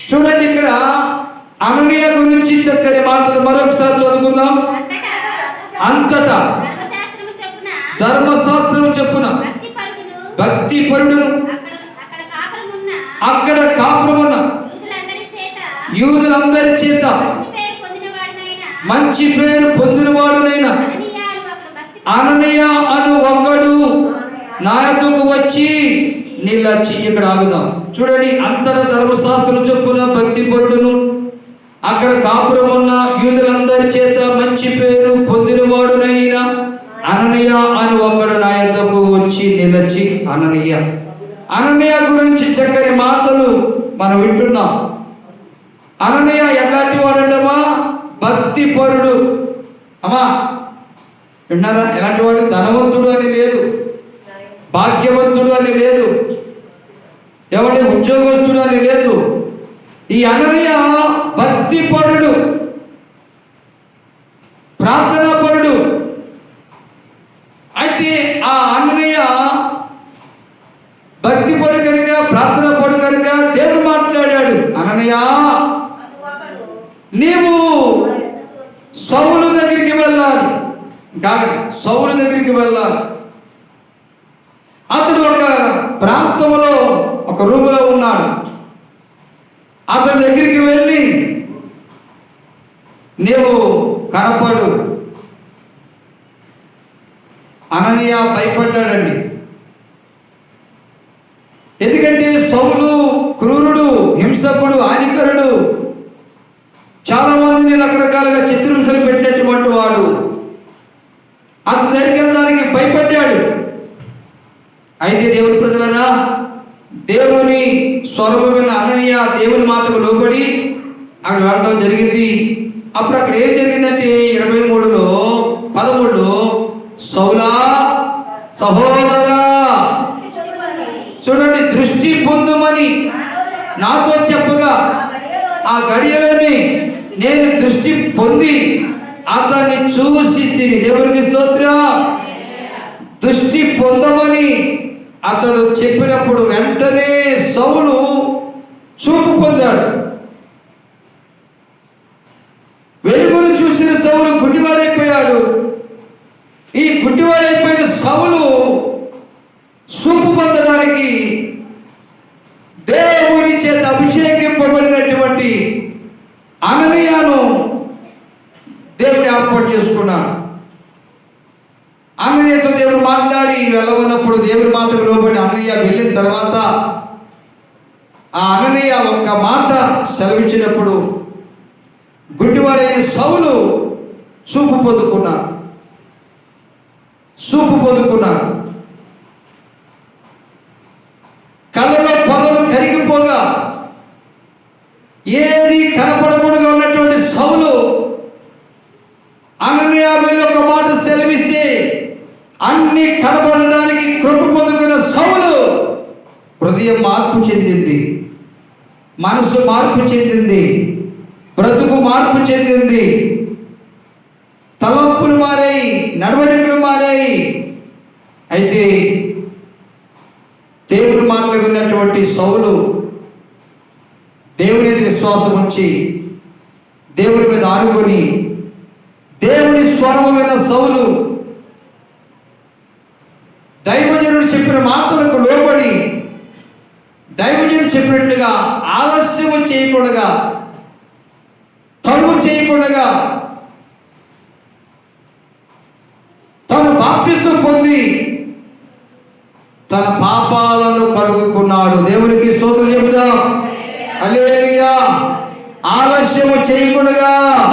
చూడండి, ఇక్కడ అననీయ గురించి చక్కని మాటలు మరొకసారి చదువుకుందాం. అంతటా ధర్మశాస్త్రం చెప్పున భక్తి పరుడును అక్కడ కాపురమున్న యూదులందరి చేత మంచి పేరు పొందినవాడునైనా అననీయ అను ఒకడు నా యొద్దకు వచ్చి నిలచి. ఇక్కడ ఆగుదాం. చూడండి, అంతటా ధర్మశాస్త్రం చొప్పున భక్తి పరుడును అక్కడ కాపురం ఉన్న యూదులందరి చేత మంచి పేరు పొందినవాడునైనా అననీయ అని ఒకడు నా యొద్దకు వచ్చి నిలచి. అననీయ గురించి చక్కని మాటలు మనం వింటున్నాం. అననీయ ఎలాంటి వాడంటమ్మా? భక్తి పరుడు. అమ్మా విన్నారా? ఎలాంటి వాడు? ధనవంతుడు అని లేదు, భాగ్యవంతుడు అని లేదు, ఎవరి ఉద్యోగస్తుడు అని లేదు. ఈ అననీయ భక్తి పరుడు, ప్రార్థనా పరుడు. అయితే ఆ అననీయ భక్తి పరుడు కనుక, ప్రార్థన పరుడు కనుక దేవుడు మాట్లాడాడు, అననీయ నీవు సౌలు దగ్గరికి వెళ్ళాలి. కాబట్టి సౌలు దగ్గరికి వెళ్ళాలి. అతడు ఒక ప్రాంతంలో ఒక రూములో ఉన్నాడు. అతని దగ్గరికి వెళ్ళి నీవు కనపడు. అననీయ భయపడ్డాడండి. ఎందుకంటే సౌలు క్రూరుడు, హింసకుడు, హానికరుడు, చాలా మందిని రకరకాలుగా చిత్రహింసలు పెట్టినటువంటి వాడు. అతని దగ్గరికి వెళ్ళడానికి భయపడ్డాడు. అయితే దేవుని ప్రజలరా, దేవుని స్వరము విన్న అననీయ దేవుని మాటకు లోబడి అక్కడ వెళ్ళడం జరిగింది. అప్పుడు అక్కడ ఏం జరిగిందంటే 23:13 సౌలా సహోదరా, చూడండి, దృష్టి పొందుమని నాతో చెప్పగా ఆ గడియలోని నేను దృష్టి పొంది అతన్ని చూసి తిని. దేవునికి స్తోత్రం. దృష్టి పొందమని అతడు చెప్పినప్పుడు వెంటనే సౌలు చూపు పొందాడు. వెలుగును చూసిన సౌలు గుడ్డివాడైపోయాడు. ఈ గుడ్డివాడైపోయిన సౌలు చూపు పొందడానికి దేవుని చేత అభిషేకింపబడినటువంటి అననీయను దేవుడు ఏర్పాటు చేసుకున్నాడు. అననీయతో దేవుడు మాట్లాడి వెళ్ళమన్నప్పుడు దేవుని మాటకు లోబడి అననీయ వెళ్ళిన తర్వాత ఆ అననీయ ఒక్క మాట సెలవిచ్చినప్పుడు గుడ్డివాడైన సౌలు చూపు పొందుకున్నాడు. కళ్ళలో పొగలు కరిగిపోగా ఏది కనపడకుండా ఉన్నటువంటి సౌలు అననీయ మీద ఒక మాట సెలవిస్తే అన్ని కనపడడానికి కృప పొందుకున్న సౌలు హృదయం మార్పు చెందింది, మనసు మార్పు చెందింది, బ్రతుకు మార్పు చెందింది, తలంపులు మారాయి, నడవడికలు మారాయి. అయితే దేవుని మాటలు విన్నటువంటి సౌలు దేవుని మీద విశ్వాసం ఉంచి దేవుని మీద ఆనుకొని దేవుని స్వరము విన్న సౌలు దైవజనుడు చెప్పిన మాటలకు లోబడి దైవజనుడు చెప్పినట్లుగా ఆలస్యము చేయకుండా, తడువు చేయకుండా తను బాప్తిసం పొంది తన పాపాలను కడుగుకున్నాడు. దేవునికి స్తోత్రం చెబుదాం. హల్లెలూయా. ఆలస్యము చేయకుండా